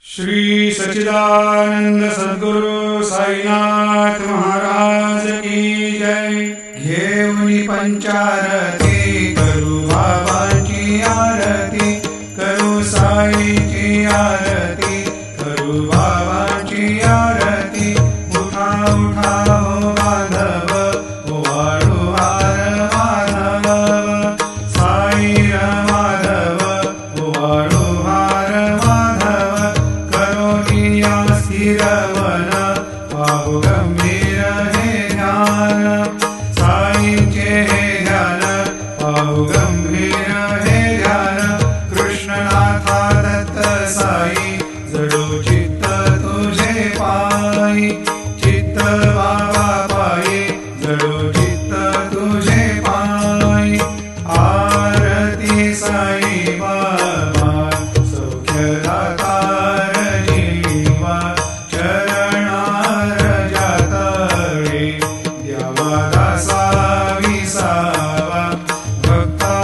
श्री सच्चिदानंद सद्गुरु साईनाथ महाराज की जय। घेऊनी पंचारती करू बाबांची आरती, करू साईची आरती, करू बाबांची आरती। उठा उठा हो माधव, ओवाळू हार माधव, साई माधव, ओवाळू हार माधव। करोनी स्थिरवन, पाहू गंभीर हे ध्यान, साईंचे हे ध्यान, पाहू गंभीर हे ध्यान। कृष्णनाथा दत्त साई, जडू चित्त तुझे पायी, चित्त बाबा पायी, जडू चित्त तुझे पायी। आरती साई बाबा, सौख्यदातार जीवा, चरणार जातळे द्यावा दासा विसावा, भक्ता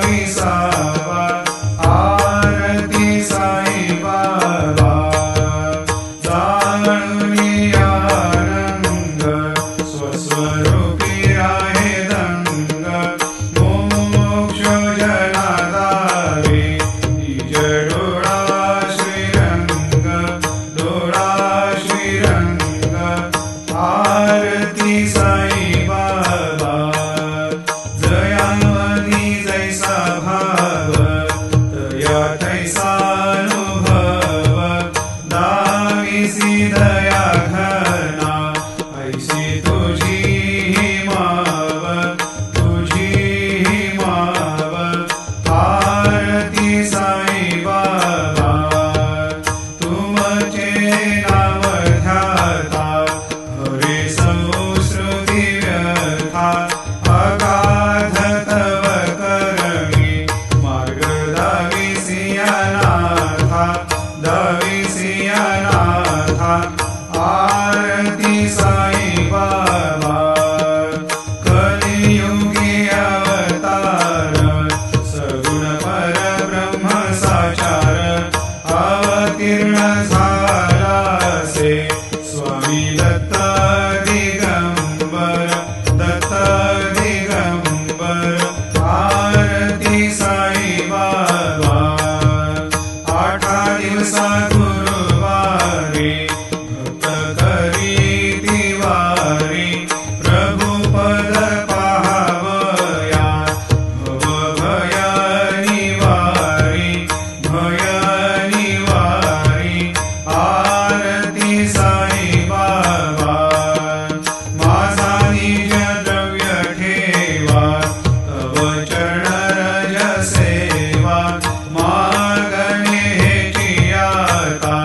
विसावा। आरती साई बाबा, जाणूनी आनंद, स्वस्वरूपी आहे दंग। मोक्ष जनाधारे, निज डोळा श्रीरंग, डोळा श्रीरंग। आरती साई बाबा, जयामधी जैसा भाव, तया तैसा अनुभव। दाविसी दया घना, ऐसी तुझी ही माव, तुझी ही माव। आरती साई बाबा, तुमचे नाम ध्याता, हरे संस्कृती व्यथा। अगाध तव करणी, मार्ग दाविसी अनाथा, दाविसी अनाथा। आरती साई बाबा, कलियुगी अवतार, सगुण परब्रह्म साचार। अवतीर्ण झालासे, स्वामी दत्त दिगंबर, दत्त दिगंबर। आरती साई बाबा, 8 दिवसा गुरुवारी, भक्त करीती वारी। प्रभु पद पाहावया, भव भय निवारी, भय निवारी। आरती साई बाबा, माझा निज द्रव्य ठेवा, तव चरण रज सेवा। मागणे हेची आता,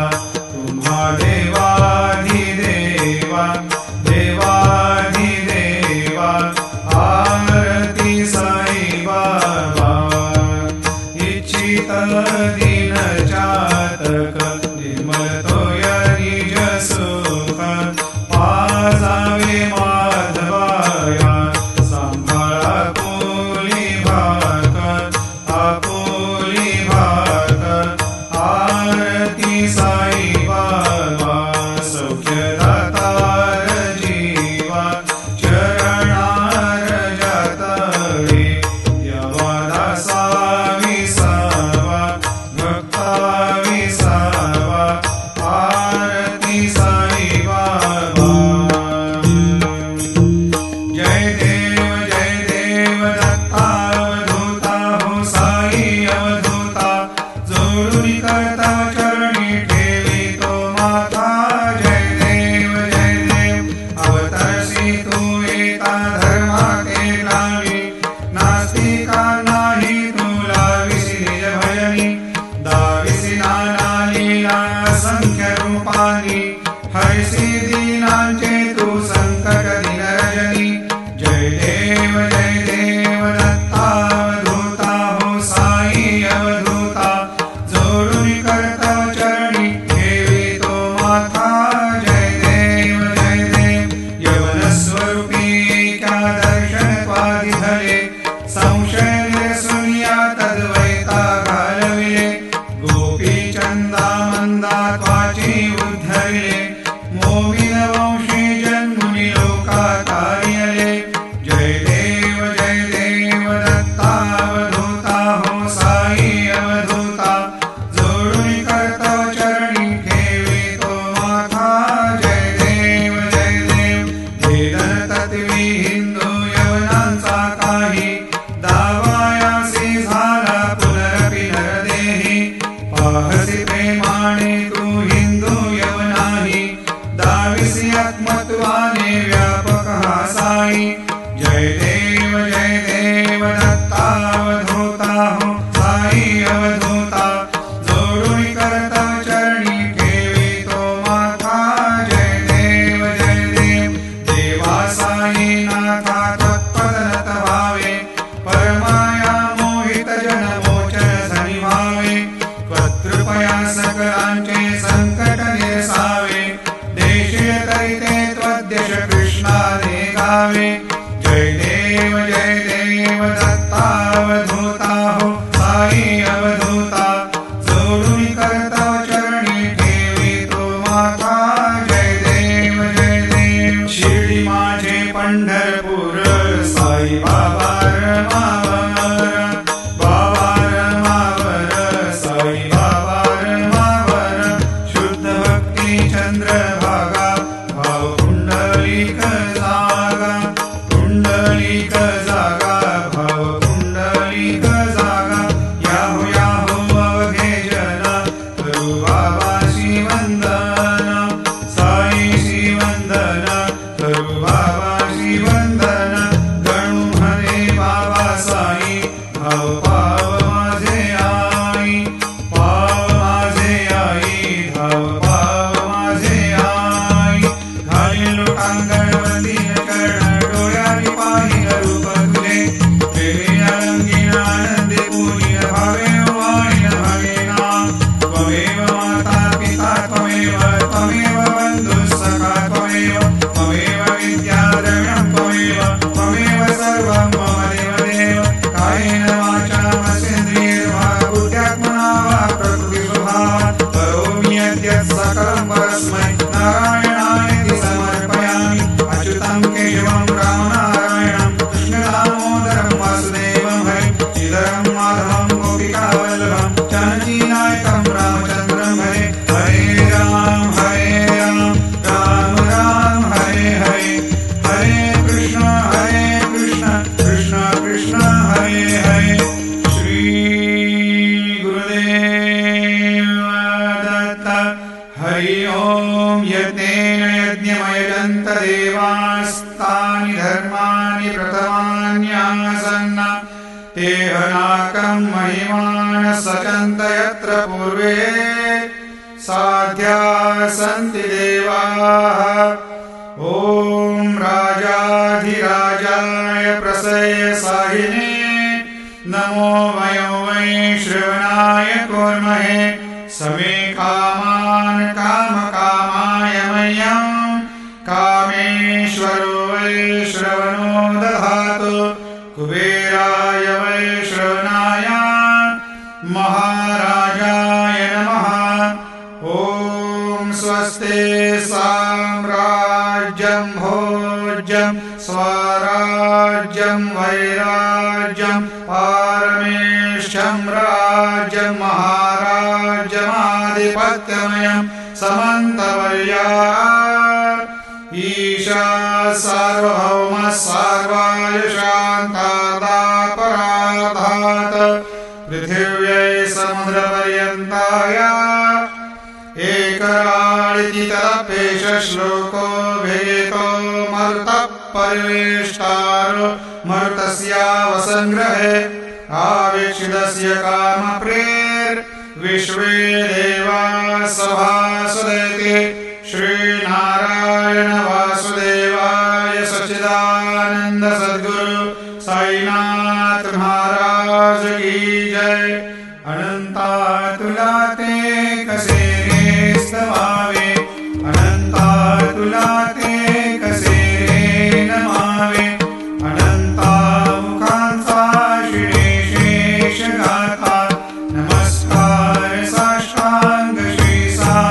स्कंदात्वाची उद्धरिले मोविन वंशी जन्मुनी लोकातारियले जय देव दत्तावधूता हो साई अवधूता जोडून कर्तव चरणी ठेवी तो माथा जय देव वेदन तत्वी हिंदू यवनांचा काही दावायासी झाला पुनरपि नरदेही पाहसी प्रेमाने तू हिंदू यवनाही दाविसी आत्मत्वाने व्यापक हा साई जय देव दत्तावधूता हो साई अवधूता जोडून कर्तव चरणी ठेवी तो माथा जय देव देवा साई नाथा तत्पदनत भावे परमाया मोहित जन मोचन सनी भावे त्वत्कृपया सकलांचे संकट निरसावे देशीय तरिते त्वद्यश कृष्णाने गावे जय देव दत्तावधूता हो साई अवधूता जोडून कर्तव चरणी ठेवी तो माथा जय देव शिर्डी माझे पंढरपूर साई बाबा रमावर साई बाबा रमावर शुद्ध भक्ती चंद्रभागा भाव पुंडलिक जागा भाव पुंडलिक जागा याहो अवघे जन करू बाबाशी वंदन साई वंदन करू बाबाशी वंदन गणू हरे बाबा साई भाव पाव माझे आई भाव माझे आई घालील लोकांगण वंदीन कर्ण डोळ्यानी पाहिन रूप तुझे प्रेमी रंगीन आनंदे पूजिन भावे वाणीन भवेना त्वमेव माता पिता त्वमेव बंधु सखा त्वमेव विद्या द्रव्यं त्वमेव सर्वं मम देव कायेन वाचा मनसेन्द्रियैर्वा बुद्ध्यात्मना वा प्रकृतिस्वभावात् करोमि यद्यत् सकलं परस्मै नारायणायेति समर्पयामि अच्युतं केशवं रामनारायणं कृष्णदामोदरं वासुदेवं हरे श्रीधरं माधवं गोपिकावल्लभं जानकीनायकं रामचन्द्रं हरे हरे राम राम राम हरे हरे हरे कृष्ण कृष्ण कृष्ण हरे हरे श्री गुरुदेव दत्त हरि ओम यज्ञेन यज्ञमयजन्त देवास्तानि धर्माणि प्रथमान्यासन्न तेहनाकं महिमान सचन्त यत्र पूर्वे साध्या सन्ति देवाः ॐ राजाधिराजाय प्रसय साहिने नमो वयो वै श्रवणाय कुर्महे समे कामान् कामकामाय मह्यं कामेश्वरो वै श्रवणो दधातु कुबेराय वै श्रवणाय महाराजाय नमः ॐ स्वस्ते साम्राज्यं भोज्यं स्वराज्यं वैराज्यं पारमेष्ठ्यं राज्यं महाराज्यमाधिपत्यमयं समन्तवर्या ईशा सार्वभौम सर्वायुषान्तादापराधात् पृथिव्यै समुद्रपर्यन्ताय एकराळिति तदपेश श्लोको भेतो मरुतः परिवेष्टारो मरुतस्यावसंग्रहे आवेक्षितस्य कामप्रेर्विश्वे देवा सभासुदेति श्रीनारायण वासुदेवाय सच्चिदानंद सद्गुरु साईनाथ महाराज की जय। अनंता तुला ते कसे रे स्तवावे, अनंता तुला ते कसे रे नमावे, अनंता मुखांचा शिणे शेष गाथा, नमस्कार साष्टांग श्री सा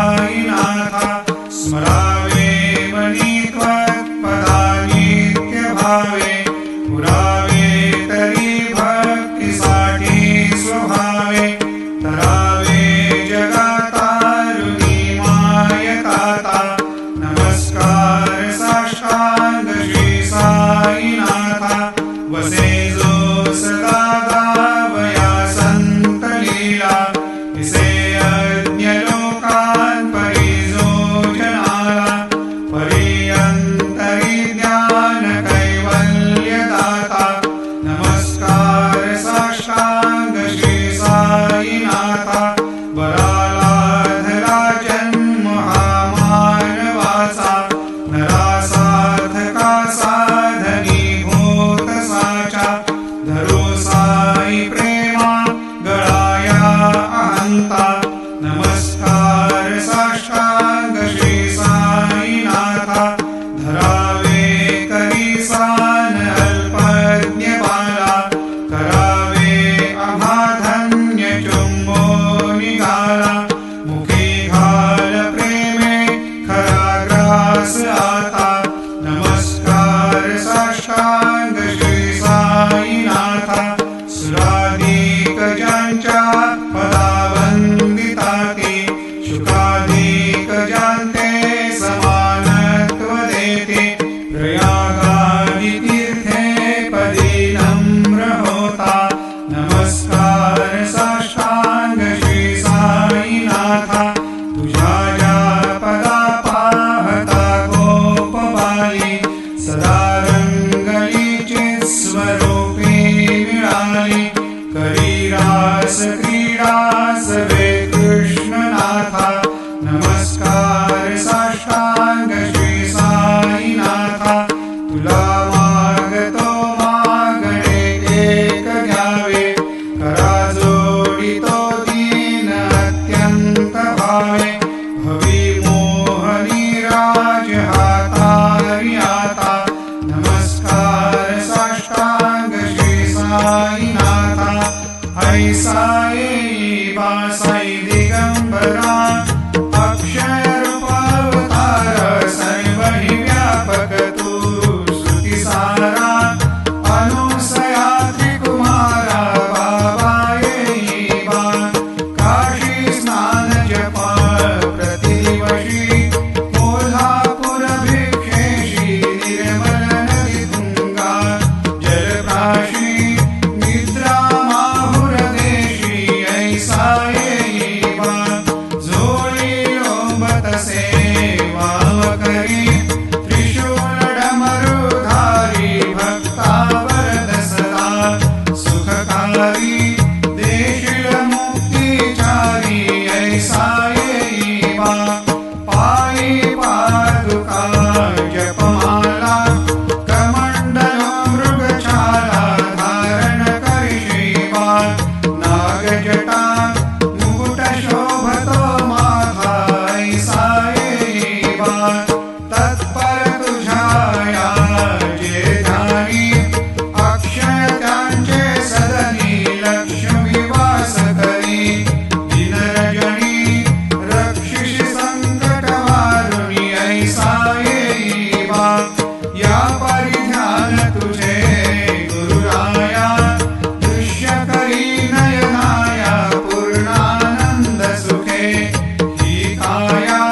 तुझ्या या पदा पाहता गोपबाली सदा रंगलीची स्वरूपी मिळाली करी रास क्रीडा सवे कृष्णनाथा नमस्कार साष्टांग श्री साईनाथा तुला मागतो मागणे एक घ्यावे करा जोडितो दीन अत्यंत भावे भवी मोहनी राज हातारी आता नमस्कार साष्टांग श्री साईनाथा ऐसा येई बासाई दिगंबरा अक्षय रूपावतार सर्वहि व्यापक तू श्रुती सारा अनुसया त्रिकुमारा बाबा येई बा काशी स्नान जप प्रतिदिवशी कोल्हापूर भिक्षेशी निर्मल नदी तुंगा जलप्राशी निद्रा माहुर देशी ऐसा येई बा जोडी लोंबत सेवा करी त्रिशूल डमरुधारी भक्ता वरद सदा सुखकारी देशील मुक्तिचारी ऐसा येई बा पायी पादुका जपमाला कमंडल मृगछाला धारण करिषी बा नागजटा मुकुट शोभतो माथा ऐसा येई बा तत्पर तुझ्या या जे ध्यानी अक्षय त्यांचे सदनी लक्ष्मी वास करी दिनरजनी रक्षिषि संकट वारुणी ऐसा येई बा या परिध्यान तुझे गुरुराया दृश्य करी नयनाया पूर्णानंद सुखे ही काया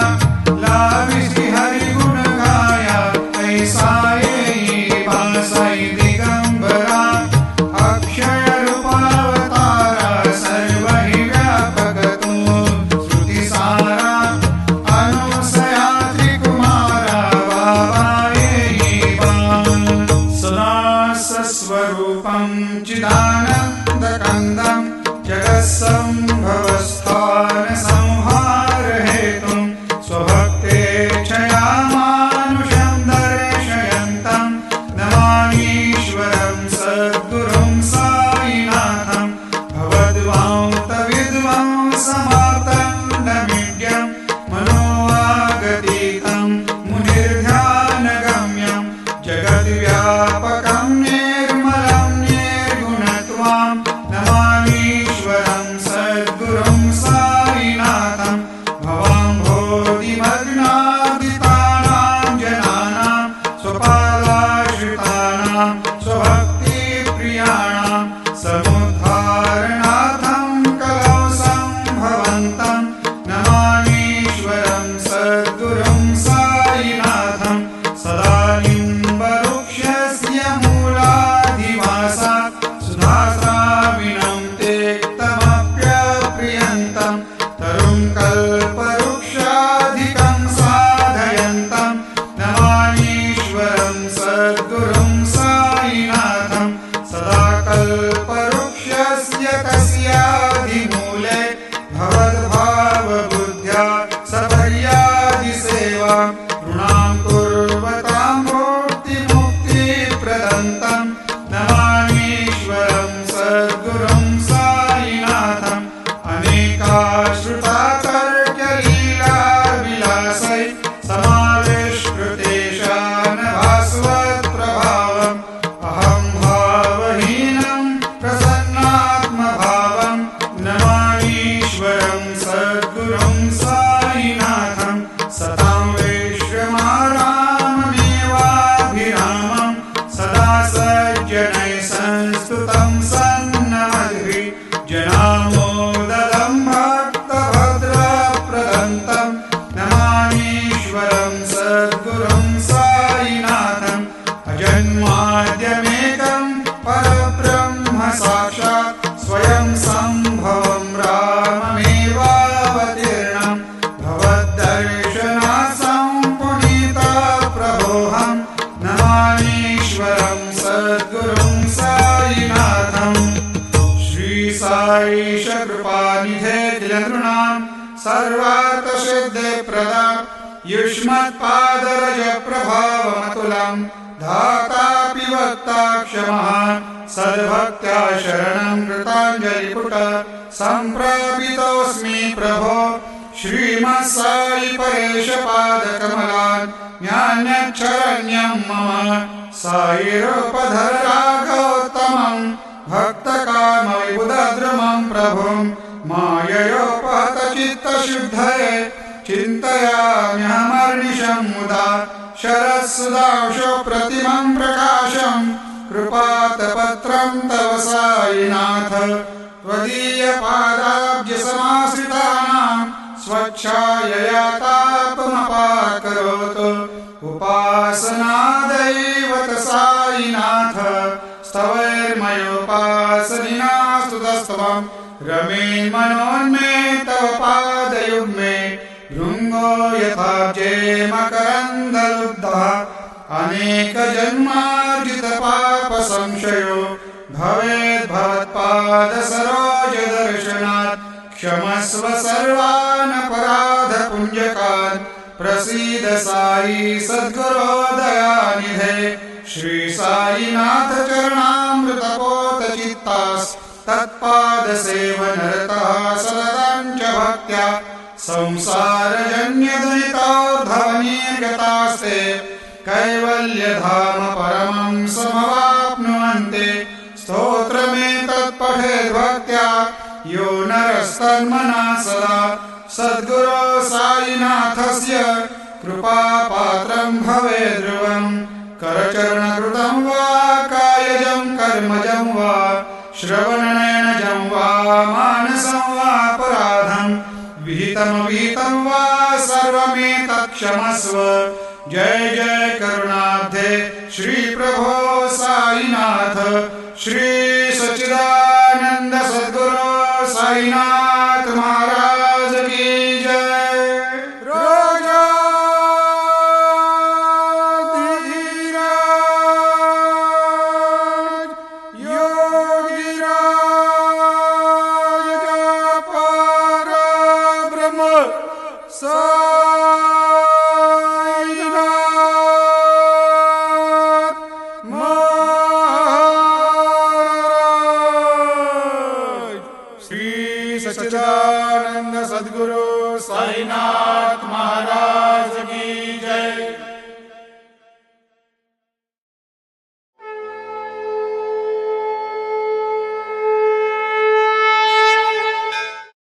लाविसी हरिगुण गाया ऐसा येई बा साई दिगंबरा अक्षय रूपावतारा सर्वहि व्यापक तू श्रुती सारा अनुसया त्रिकुमारा बाबा येई बा सदा सस्वरूपं चिदानन्दकन्दं जगत्सम्भवस्थान संहार हेतुं स्वभक्तेच्छया मानुषं दर्शयन्तं नमामीश्वरं सद्गुरुं साईनाथं भवद्वान्तविद्वांसमार्तण्डमीड्यं मनोवागतीतं मुनिर्ध्यानगम्यं जगद्व्यापकं निर्मलं निर्गुणत्वां नमामीश्वरं सद्गुरुं साईनाथं भवाम्भोधिमग्नादितानां जनानां स्वपादाश्रितानां स्वभक्तिप्रियाणां समुद्धारणार्थं कलौ सम्भवन्तं नमामीश्वरं सद्गुरुं साईनाथं सदा निम्बवृक्षस्य मूलाधिवासात् सुधास्राविणं तेक्तमप्यप्रियन्तं तरुं कल्पवृक्षाधिकं साधयन्तं नमामीश्वरं सद्गुरुं साईनाथं सदा कल्पवृक्षस्य तस्याधिमूले भवद्भावबुद्ध्या सपर्यादिसेवा ऋणां कुर्वतां मुक्तिप्रदन्तं नमामीश्वरं सद्गुरुं साईनाथं अनेकाश्रुता तर्कलीलाविलासै समाविष्कृतेषां भास्वत्प्रभावम् अहं भावहीनं प्रसन्नात्मभावं नमामीश्वरं सद्गुरुं साईनाथं सतां विश्वमाराममेवाभिरामं सदा सज्जनैः संस्तुतं सन्नमद्भिः जनामोदलं भक्तभद्रप्रदन्तं नमामीश्वरं सद्गुरुं साईनाथं अजन्माद्यमेकं परब्रह्म साक्षात् स्वयं सम्भवं राममेवावतीर्णं प्रदा युष्मत्पादरज प्रभावमतुलम् धातापि वक्ता क्षमः सद्भक्त्या शरणं कृताञ्जलिपुट सम्प्रापितोऽस्मि प्रभो श्रीमत्साई परेश पादकमलान् ज्ञानच्छरण्यं मम साईरूपधर राघवोत्तमं भक्तकामविबुधद्रुमं प्रभुं माययोपहतचित्तशुद्धये चिन्तयाम्यहमर्निशं मुदा शरत्सुधांशो प्रतिमं प्रकाशं कृपातपत्रं तव साईनाथ त्वदीयपादाब्जसमाश्रितानां स्वच्छायया तापमपाकरोतु उपासनादैवत साईनाथ स्तवैर्मयोपासनिना स्तुतस्त्वं रमेन् मनोन्मे तव पादयुग्मे भृङ्गो यथाब्जे मकरन्दलुब्धः अनेकजन्मार्जितपापसंशयो भवेद्भवत्पादसरोजदर्शनात् क्षमस्व सर्वानपराधपुञ्जकान् प्रसीद साई सद्गुरो दयानिधे श्री साईनाथ चरणामृतपोतचित्तास्तत्पादसेवनरतः सततं च भक्त्या संसारजन्यदुरितोर्ध्वनिर्गतास्ते कैवल्यधाम परमं समवाप्नुवन्ते स्तोत्रमेतत्पठेद्भक्त्या यो नरस्तन्मना सदा सद्गुरो साईनाथस्य कृपापात्रं भवेद्ध्रुवम् करचरणकृतं वा कायजं कर्मजं वा श्रवणनयनजं वा मानसं वापराधं विहितमविहितं वा सर्वमेतत्क्षमस्व जय जय करुणाब्धे श्री प्रभो साईनाथ श्री सच्चिदानंद सद्गुरो साईनाथ महाराज की जय। राजाधिराज योगिराज परब्रह्म सच्चिदानंद सद्गुरु साईनाथ महाराज की जय।